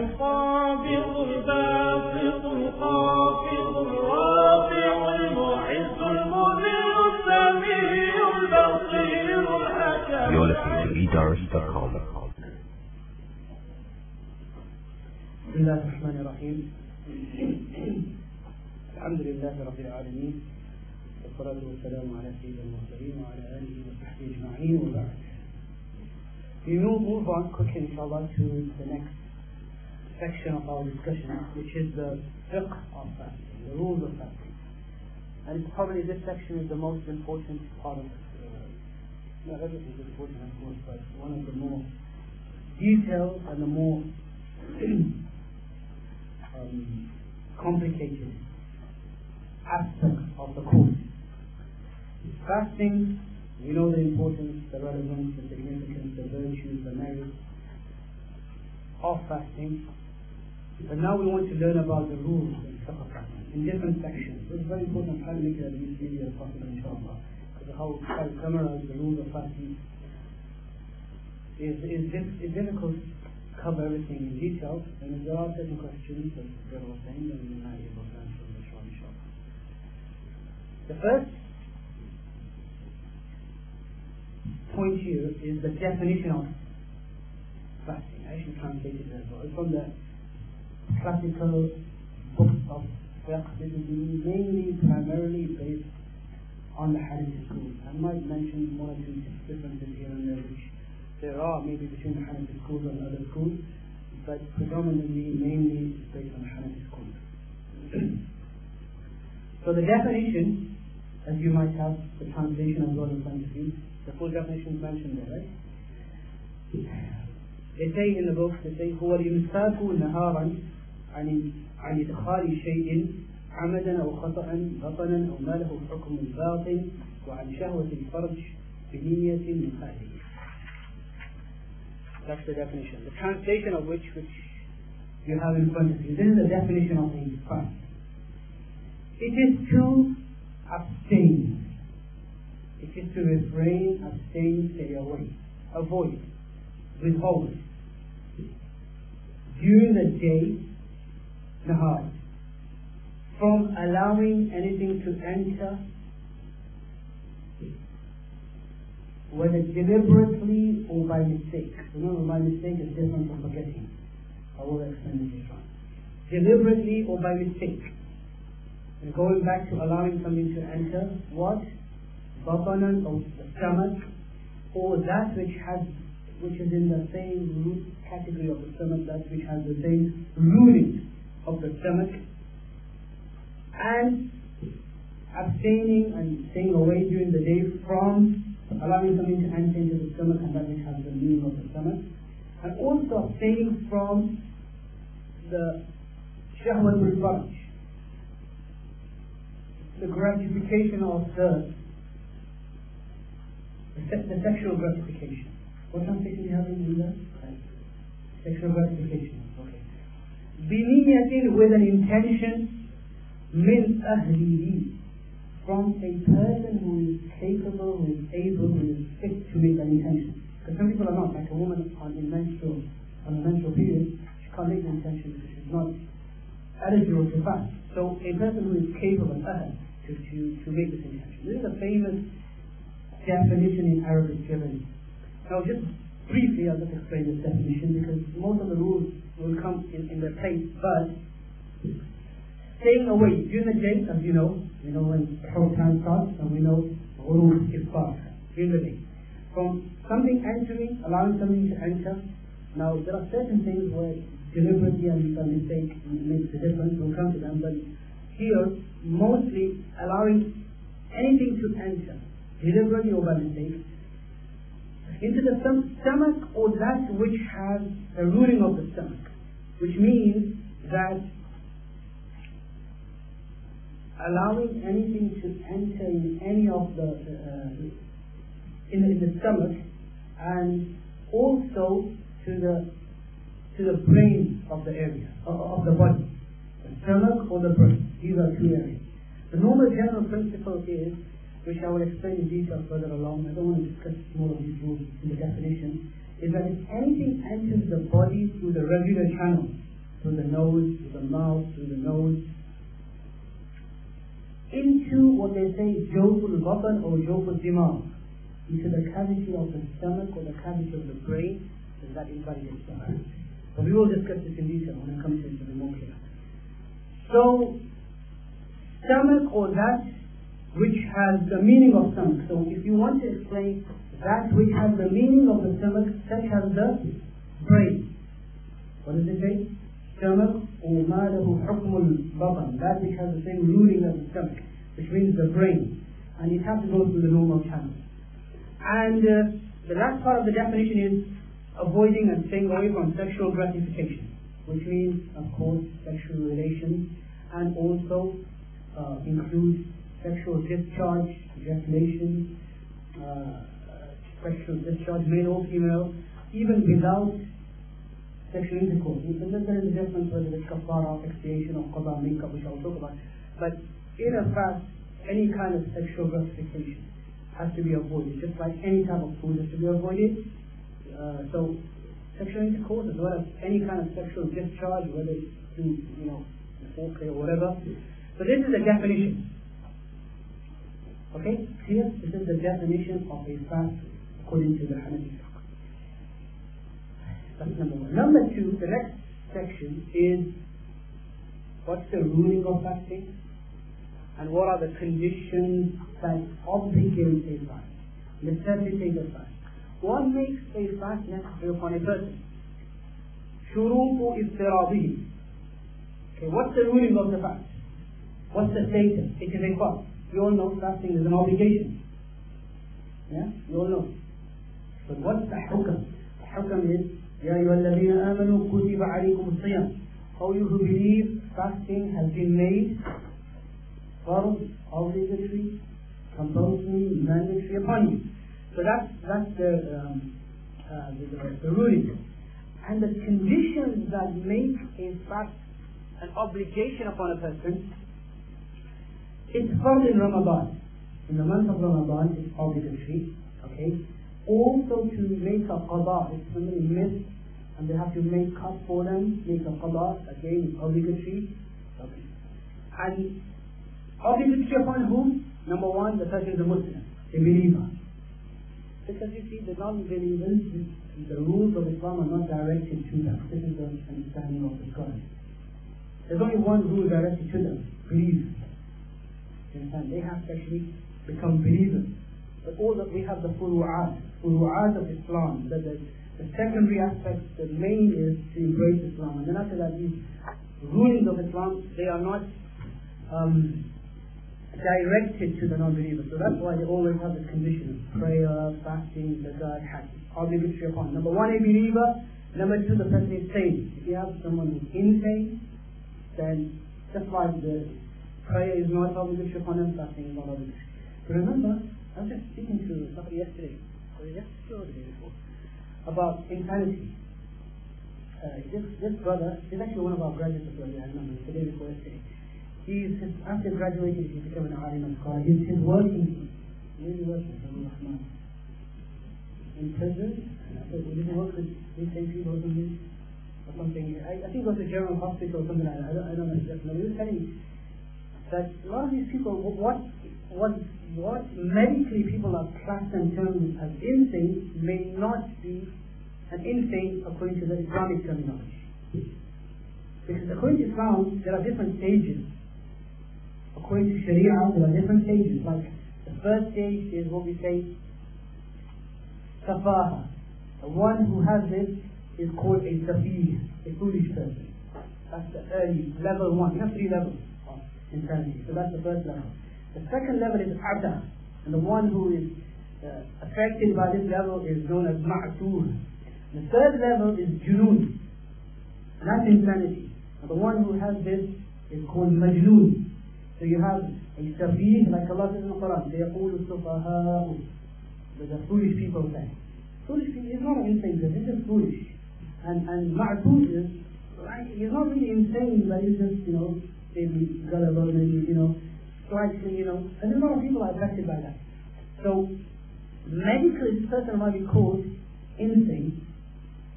القابض الباسط الخافض الرافع المعز المذل السميع البصير الحكيم. You're listening to eDars.com. بسم الله الرحمن الرحيم. الحمد لله رب العالمين، والصلاة والسلام على سيد المرسلين وعلى آله وصحبه أجمعين وبعد. We will move on quickly, inshallah, to the next section of our discussion, which is the Fiqh of Fasting, the rules of fasting. And it's probably this section is the most important part of not everything is important, of course, but one of the more detailed and the more complicated aspects of the course. Fasting, we know the importance, the relevance, the significance, the virtues, the merits of fasting. But now we want to learn about the rules of fasting in different sections. So it's very important to make it as easy as possible, inshallah. Because how to summarize the rules of fasting is difficult to cover everything in detail. And if there are certain questions that we were saying, then we might be able to answer them, inshallah. The first point here is the definition of fasting. I should translate it as well. It's from the classical books of fiqh. This is mainly, primarily based on the Hanafi school. I might mention one or two differences here and there, which there are maybe between the Hanafi school and other schools, but predominantly, mainly, it's based on the Hanafi school. So the definition, as you might have the translation as well in front of you, the full definition is mentioned there, right? They say in the book, they say, هو الإمساك نهارا عن إدخال شيء عمدا أو خطأ بطنا أو ما له حكم الباطن وعن شهوة الفرج بنية مخالفة. That's the definition. The translation of which you have in front of you. This is the definition of a fast. It is to abstain. It is to refrain, abstain, stay away, avoid, withhold. During the day, nahar, from allowing anything to enter, whether deliberately or by mistake. Remember, by mistake is different from forgetting. I will explain this later on. Deliberately or by mistake. And going back to allowing something to enter, what? Batanan, or the stomach, or that which is in the same root category of the stomach, that which has the same rooting of the stomach, and abstaining and staying away during the day from allowing something to enter into the stomach and that which has the meaning of the stomach, and also abstaining from the shahwatul farj, the gratification of the sexual gratification. What translation do you have in that? Sexual gratification. Okay. بنية, with an intention, من أهله, from a person who is capable, who is able, who is fit to make an intention. Because some people are not, like a woman on a menstrual period, she can't make an intention because she's not eligible to fast. So a person who is capable to make this intention. This is a famous definition in Arabic given. Now just briefly I'll just explain this definition because most of the rules will come in their place, but staying away during the day, as you know, we know when time starts and we know ghurub iftar during the day. From something entering, allowing something to enter. Now there are certain things where deliberately and by mistake makes a difference, we'll come to them, but here mostly allowing anything to enter, deliberately or by mistake, into the stomach or that which has a rooting of the stomach, which means that allowing anything to enter in any of the in the stomach, and also to the brain of the area of the body, the stomach or the brain. These are two areas. The normal general principle is, which I will explain in detail further along, I don't want to discuss more of these rules in the definition, is that if anything enters the body through the regular channel, through the nose, through the mouth, through the nose, into what they say jawful batan or jawful dimag, into the cavity of the stomach or the cavity of the brain, then that inside gets fast. But we will discuss this in detail when it comes to the more clear. So, stomach or that which has the meaning of stomach. So if you want to explain that which has the meaning of the stomach, such as the brain. What does it say? Stomach or ma lahu hukmul batan, that which has the same ruling as the stomach, which means the brain. And it has to go through the normal channel. And the last part of the definition is avoiding and staying away from sexual gratification, which means, of course, sexual relations, and also includes sexual discharge, ejaculation, sexual discharge, male or female, even without sexual intercourse. And then there is a difference whether it's kafara, expiation, or qada, makeup, which I'll talk about. But in a fast, any kind of sexual gratification has to be avoided, just like any type of food has to be avoided. So sexual intercourse as well as any kind of sexual discharge, whether it's through, foreplay or whatever. So this is the definition. Okay, clear? This is the definition of a fast according to the Hanafi fiqh. That's number one. Number two, the next section is what's the ruling of fasting and what are the conditions that obligate a fast, necessitate a fast. What makes a fast necessary upon a person? Shurutu iftirabihi. Okay, what's the ruling of the fast? What's the status? It is a fast. You all know fasting is an obligation. Yeah? You all know. But what's the hukam? The hukam is Ya ayyuhalladhina amanu kutiba alaykum as-siyam. All you who believe fasting has been made farz, obligatory, compulsory, mandatory upon you. So that's the ruling. And the conditions that make a fast an obligation upon a person, it's found in Ramadan. In the month of Ramadan, it's obligatory. Okay. Also to make a qada, if somebody missed and they have to make up for them, make a qada, again, it's obligatory. Okay. And obligatory upon whom? Number one, the person is a Muslim, a believer. Because you see, the non-believers, the rules of Islam are not directed to them. This is the understanding of the scholars. There's only one rule directed to them: believe. They have to actually become believers. But all that we have the furu'at of Islam. The secondary aspect, the main is to embrace Islam. And then after that, these rulings of Islam, they are not directed to the non-believers. So that's why they always have this condition: prayer, fasting, zakat, hajj, obligatory upon. Number one, a believer. Number two, the person is sane. If you have someone who's insane, then just like the prayer is not obligatory upon them, fasting is not obligatory. But remember, I was just speaking to somebody yesterday, or yesterday or the day before, about insanity. This brother, he's actually one of our graduates as well, I remember, the day before yesterday. After graduating, he became an alim and scholar. He's working, really working, in prison. He didn't work with these same people or something. I think it was a general hospital or something like that. I don't know exactly. He was telling me that a lot of these people, what medically people are classed and termed as insane may not be an insane according to the Islamic terminology. Because according to Islam, there are different stages. According to Sharia, there are different stages. Like the first stage is what we say safaha. The one who has this is called a safih, a foolish person. That's the early level one. You have 3 levels of insanity. So that's the first level. The second level is abda, and the one who is affected by this level is known as ma'tur. The third level is junoon, and that's insanity. And the one who has this is called majnoon. So you have a safih, like Allah says in the Quran, يَقُولُ السُّفَهَاءُ, the foolish people say. Foolish people is not an insane person, he's just foolish. And ma'tur is, right, he's not really insane, but he's just, maybe gullible, maybe, slightly, and a lot of people are affected by that. So, medically, this person might be called insane,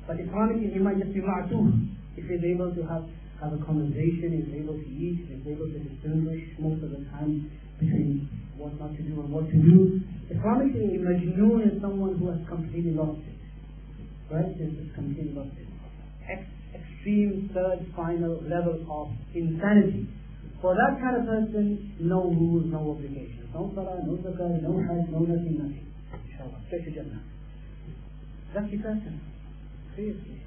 But Islamically, he might just be ma'tuf. If he's able to have a conversation, he's able to eat, he's able to distinguish most of the time between what not to do and what to do. Islamically, majnoon is someone who has completely lost it. Right? He's just completely lost it. Extreme, third, final level of insanity. For that kind of person, no rules, no obligations. No salah, no zakah, no hajj, no nothing. Inshallah. Straight to Jannah. That's the person. Seriously.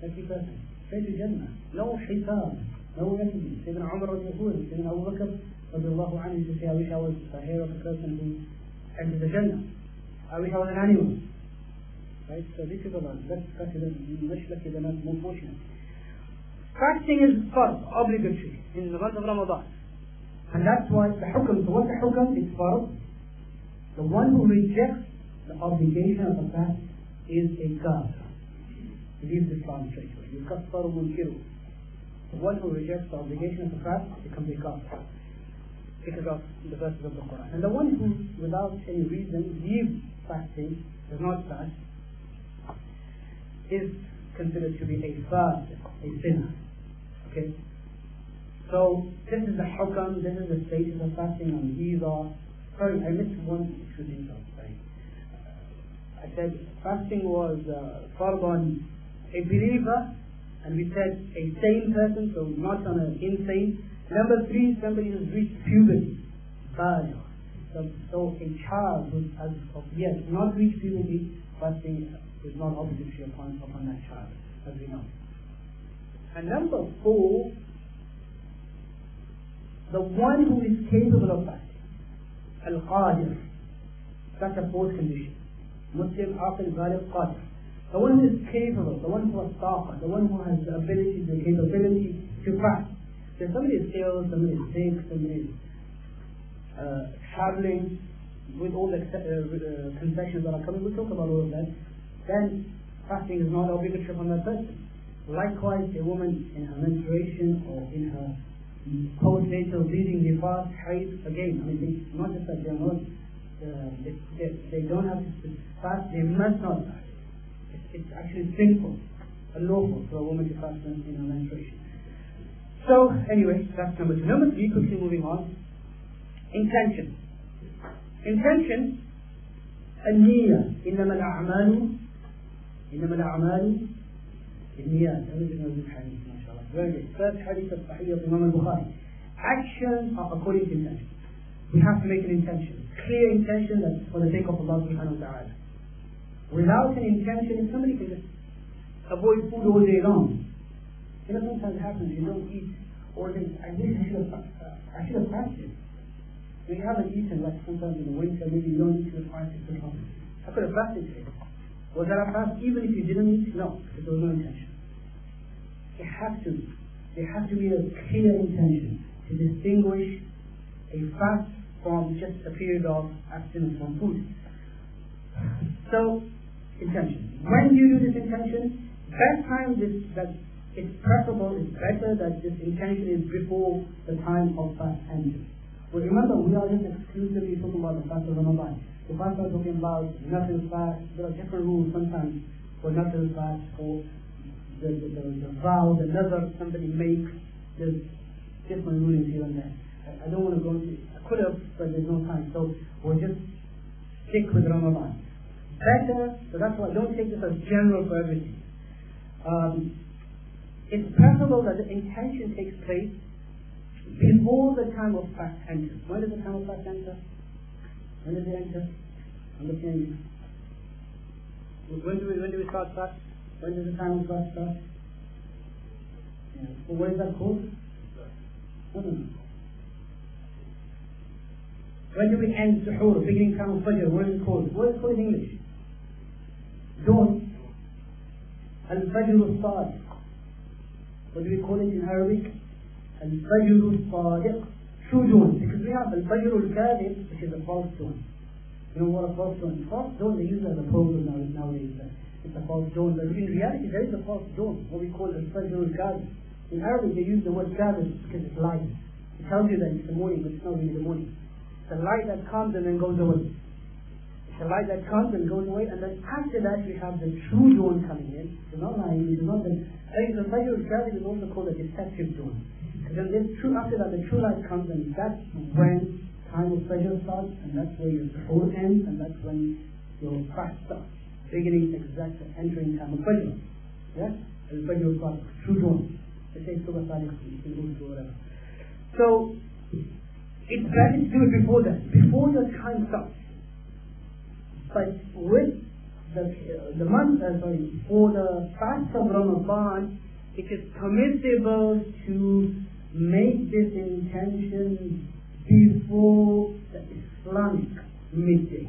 That's the person. Straight to Jannah. No hisab. No nothing. Sayyidina Umar radiallahu anhu, Sayyidina Abu Bakr radiallahu anhu used to say, I wish I was the hair of a person who entered the Jannah. I wish I was an animal. Right? So this is Allah. That's much lucky than us, more fortunate. Fasting is fard, obligatory, in the month of Ramadan. And that's why the hukm, so what the hukm is fard? The one who rejects the obligation of the fast is a kafir. He leaves Islam straight away. يُكَفَّرُ مُنْكِرُ. The one who rejects the obligation of the fast becomes a kafir, because of the verses of the Quran. And the one who, without any reason, leaves fasting, does not fast, is considered to be a fasiq, a sinner. Okay? So, this is the hukam, this is the status of fasting, and these are... Sorry, I missed one, two things. Sorry. I said fasting was fard on a believer, and we said a sane person, so not on an insane. Number 3, somebody who's reached puberty. So a child who has not reached puberty, fasting is not obligatory upon that child, as we know. And number 4, the one who is capable of fasting, al-qadir, that's a fourth condition. Muslim, aqil, ghalib, qadir. The one who is capable, the one who has taqa, the one who has the ability, the capability to fast. If somebody is ill, somebody is sick, somebody is traveling, with all the concessions that are coming, we'll talk about all of that, then fasting is not obligatory on that person. Likewise, a woman in her menstruation or in her postnatal bleeding, they fast, haid, again, I mean, not just that they are not, they don't have to fast, they must not fast. It's actually sinful, unlawful for a woman to fast in her menstruation. So, anyway, that's number 2. Number 3, quickly moving on. Intention. Intention, النية. إنما الأعمال بالنيات. Everything was in hadith, mashallah. Very good. First hadith of Sahih of Imam al-Bukhari. Actions are according to intention. We have to make an intention. Clear intention that's for the sake of Allah subhanahu wa ta'ala. Without an intention, somebody can just avoid food all day long. You know, sometimes it happens, you don't eat, or I wish I should have fasted. When you haven't eaten, like sometimes in the winter, maybe you don't eat till 5, 6 o'clock. I could have fasted today. Was that a fast even if you didn't eat? No, because there was no intention. There has to be a clear intention to distinguish a fast from just a period of abstinence from food. So, intention. When do you do this intention? Best time that it's preferable, it's better that this intention is before the time of fast enters. But remember, we are just exclusively talking about the fast of Ramadan. If I start talking about nafil fast, there are different rules sometimes for nafil fast, for the vow, the nazar somebody makes. There's different rulings here and there. I don't want to go into it. I could have, but there's no time. So we'll just stick with Ramadan. Better, so that's why don't take this as general for everything. It's preferable that the intention takes place before the time of fast enters. When does the time of fast enter? When does it enter? I'm looking at you. When do we start fast? When does the time of fast start? Yeah. Well, what is that called? No. When do we end suhoor, beginning time of fajr? What is it called? What is it called in English? Dawn. Al-Fajr al-Sadiq. What do we call it in Arabic? Al-Fajr al-Sadiq. True dawn. Because we have Al-Fajr al-Kadhib, which is a false dawn. You know what a false dawn is? False dawn they use as a program nowadays. It's a false dawn. But in reality there is a false dawn, what we call Al-Fajr al-Kadhib. In Arabic they use the word Kadhib because it's light. It tells you that it's the morning, but it's not really the morning. It's a light that comes and then goes away. It The light that comes and goes away, and then after that we have the true dawn coming in. It's not lying, it's not the Fajr al-Kadhib is also called the deceptive dawn. And then after that the true light comes, and that's when time of Fajr starts, and that's where your suhoor ends, and that's when your fast starts. Beginning exact entering time of Fajr. Yeah? And Fajr starts true dawn. They say Subha Sadiq, you can go through whatever. So it's better to do it before that, before the time starts. But with the month, for the fast of Ramadan, it is permissible to make this intention before the Islamic midday.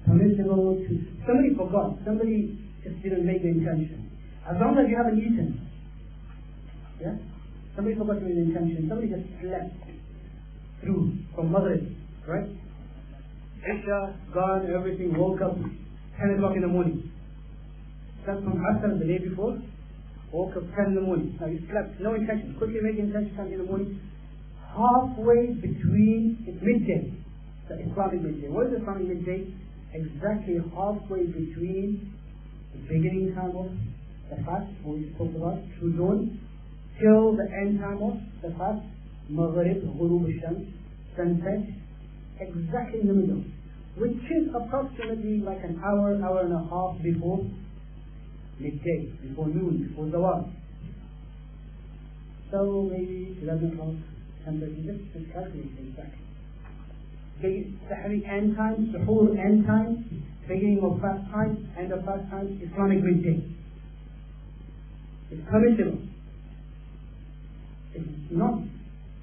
Permissible to, somebody forgot, somebody just didn't make the intention. As long as you haven't eaten, yeah? Somebody forgot to make the intention, somebody just slept through from Maghrib, right? Isha, gone, everything, woke up 10 o'clock in the morning. Slept from Asr the day before, woke up 10 in the morning. Now you slept, no intention, quickly make intention 10 in the morning. Halfway between, it's midday, the Islamic midday. What is the Islamic midday? Exactly halfway between the beginning time of the fast, what we spoke about, true dawn, till the end time of the fast, Maghrib, Ghurub al-Shams, sunset, exactly in the middle, which is approximately like an hour, hour and a half before midday, before noon, before zawal. So maybe 11 o'clock, 10:30, just calculate exactly. Sahri end time, suhoor end time, beginning of fast time, end of fast time, Islamic midday. It's permissible. It's not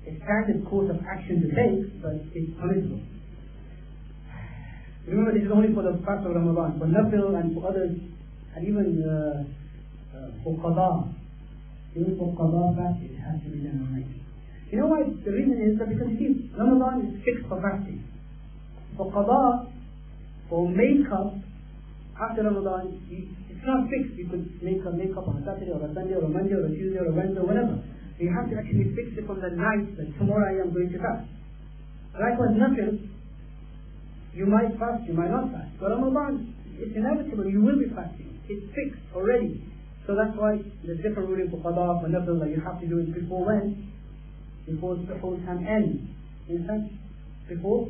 a standard course of action to take, but it's permissible. Remember, this is only for the fast of Ramadan. For Nafil and for others, and even for Qadha, even for Qadha fast, it has to be done at night. You know why? The reason is that because you see, Ramadan is fixed for fasting. For Qadha, for makeup, after Ramadan, it's not fixed. You could make up on a Saturday or a Sunday or a Monday or a Tuesday or a Wednesday or whatever. You have to actually fix it from the night that tomorrow I am going to fast. Likewise, Nafil, you might fast, you might not fast. But Ramadan, it's inevitable, you will be fasting. It's fixed already. So that's why there's different ruling for Qadha, for Nafil, that you have to do it before when? Before the whole time ends. You understand? Before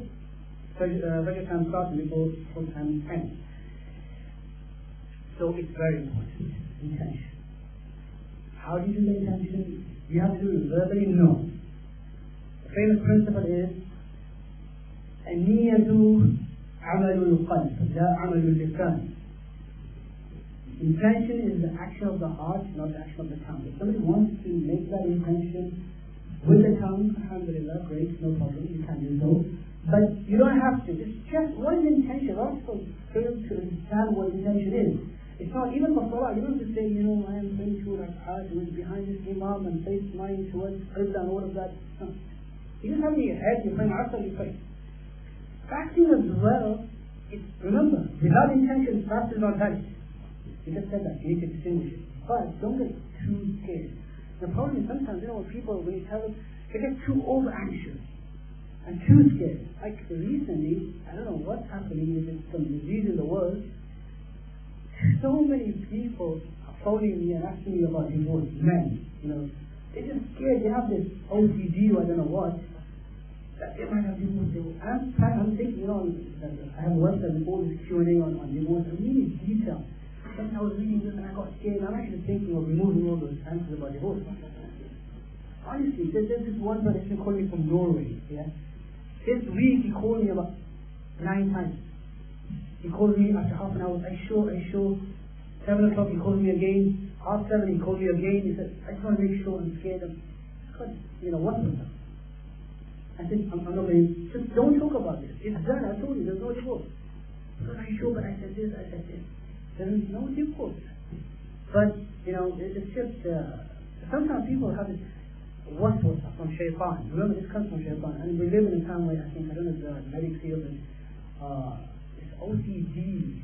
Fajr time starts and before the whole time ends. So it's very important. Intention. How do you do the intention? You have to do it verbally? No. The famous principle is النية عمل القلب لا عمل اللسان. Intention is the action of the heart, not the action of the tongue. If somebody wants to make that intention with the tongue, alhamdulillah, great, no problem, you can do so. But you don't have to. It's just what is intention? A lot of people fail to understand what intention is. It's not even for salah. You don't have to say, I am praying to rak'at with behind this imam and face mine towards qibla and all of that. No. You just have in your head, you're praying asr, you pray. Fasting as well, remember, without intention, fast is not valid. You just said that, you need to distinguish it. But don't get too scared. The problem is sometimes, people, when you tell them, they get too over anxious and too scared. Like recently, I don't know what's happening, if it's some disease in the world, so many people are phoning me and asking me about divorce, men, they're just scared, they have this OCD or I don't know what, that they might have divorce. I'm thinking, I have a website with all this Q&A on divorce, and really detailed. Then I was reading this and I got scared, I'm actually thinking of removing all those answers about divorce. Honestly, there's this one person calling me from Norway, yeah? This week he called me about 9 times. He called me after half an hour. Are you sure? 7 o'clock he called me again. 7:30 he called me again. He said, I just want to make sure, I'm scared. What's with that? I said, I'm not going to, just don't talk about this. It's done, I told you, there's no divorce. Because are you sure? But I said this, I said this. There's no divorce. But, it's just, sometimes people have this waswasa from shaitan. Remember, this comes from shaitan. And we live in a time where I don't know if the medics feel that OCD,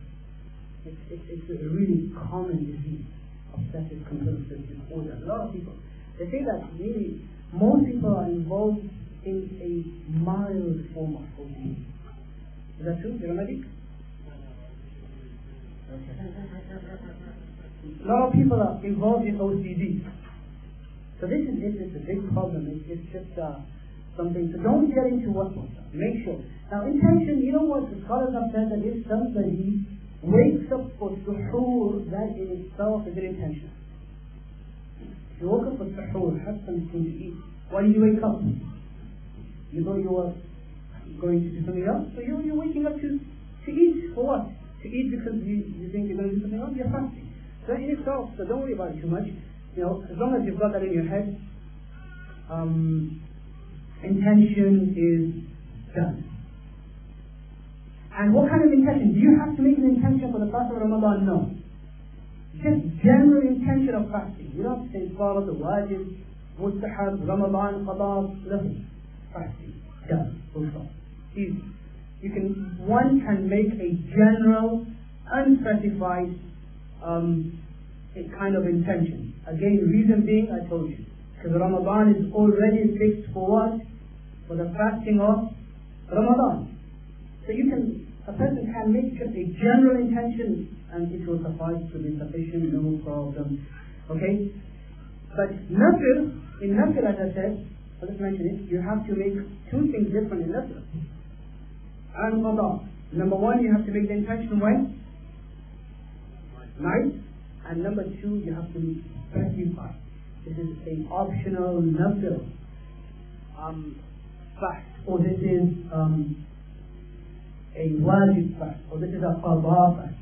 it's a really common disease, obsessive compulsive disorder. A lot of people, they say that really most people are involved in a mild form of OCD. Is that true? Dramatic? Okay. A lot of people are involved in OCD. So this is it. It's a big problem. It's just something. So don't get into what. Make sure. Now intention, you know what? The scholars have said that if somebody wakes up for suhoor, that in itself is an intention. If you woke up for suhoor, husband to eat. Why did you wake up? You thought you were going to do something else? So you're waking up to eat. For what? To eat because you think you're going to do something else? You're fasting. So in itself, so don't worry about it too much. You know, as long as you've got that in your head, intention is done. And what kind of intention? Do you have to make an intention for the fast of Ramadan? No. Just general intention of fasting. You don't say Farad, Wajib, Mustahab, Ramadan, Qadar, nothing. Fasting. Done. Full stop. Easy. One can make a general, unspecified kind of intention. Again, reason being, I told you, because Ramadan is already fixed for what? For the fasting of Ramadan. So a person can make just a general intention and it will suffice to be sufficient, no problem. Okay? But nafil, in nafil, as I said, I'll just mention it, you have to make two things different in nafil. And qada. Number one, you have to make the intention when? Night. And number two, you have to specify. This is an optional nafil fast, or this is a wajib fast, or this is a qada fast.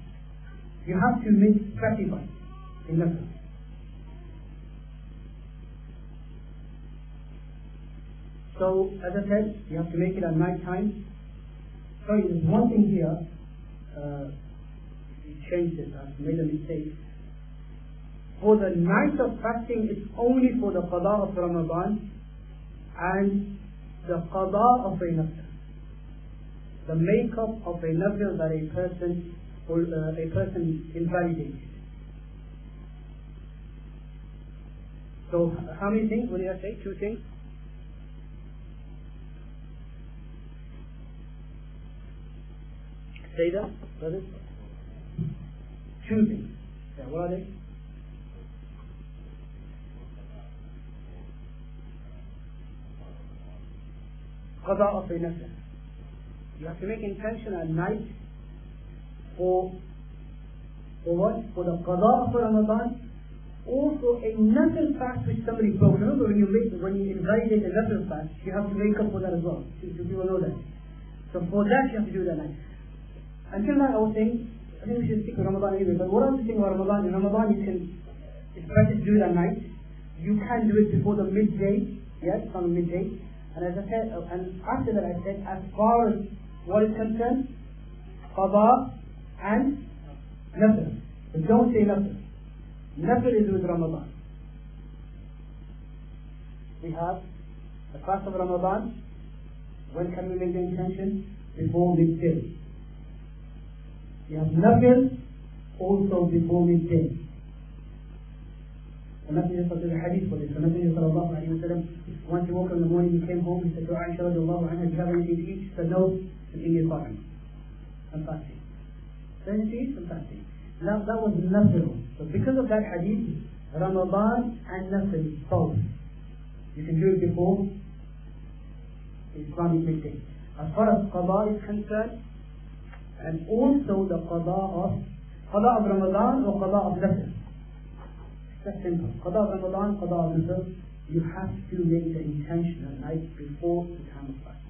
You have to specify in nafil. So, as I said, you have to make it at night time. Sorry, there's one thing here. We changed it. I've made a mistake. For the night of fasting, it's only for the qada of Ramadan and the qada of a nafil. The makeup of a nafil that a person invalidated. So, how many things? What did I say? 2 things? Say that, brothers. 2 things. Yeah, what are they? Qada of a nafil. You have to make intention at night for what? For the qada of Ramadan. Also a nafil fast which somebody broke. Remember when you invalidate a nafil fast, you have to make up for that as well. So people know that. So for that you have to do that night. Until now I was saying, I think we should stick to Ramadan anyway, but what I was saying about Ramadan, in Ramadan it's better to do it at night. You can do it before the midday, yes, from midday. And as I said, and after that I said, as far as what is concerned, qada and nafil. But don't say nafil. Nafil is with Ramadan. We have the fast of Ramadan. When can we make the intention? Before midday. You have nafil also before midday. The Messenger of the hadith for this. The Messenger sallallahu alayhi wa sallam, once he woke up in the morning, he came home, he said to Aisha radiallahu anha, do you have anything to eat? She said, no, it's in your bottom. I'm fasting. So anything to eat? I'm fasting. Now that was nafil. So because of that hadith, Ramadan and nafil, both. You can do it before Islamic midday. As far as qada is concerned, and also the qada of Ramadan or qada of nafil. That's simple. Qada of Ramadan, qada of nafil, you have to make the intention at night before the time of fast.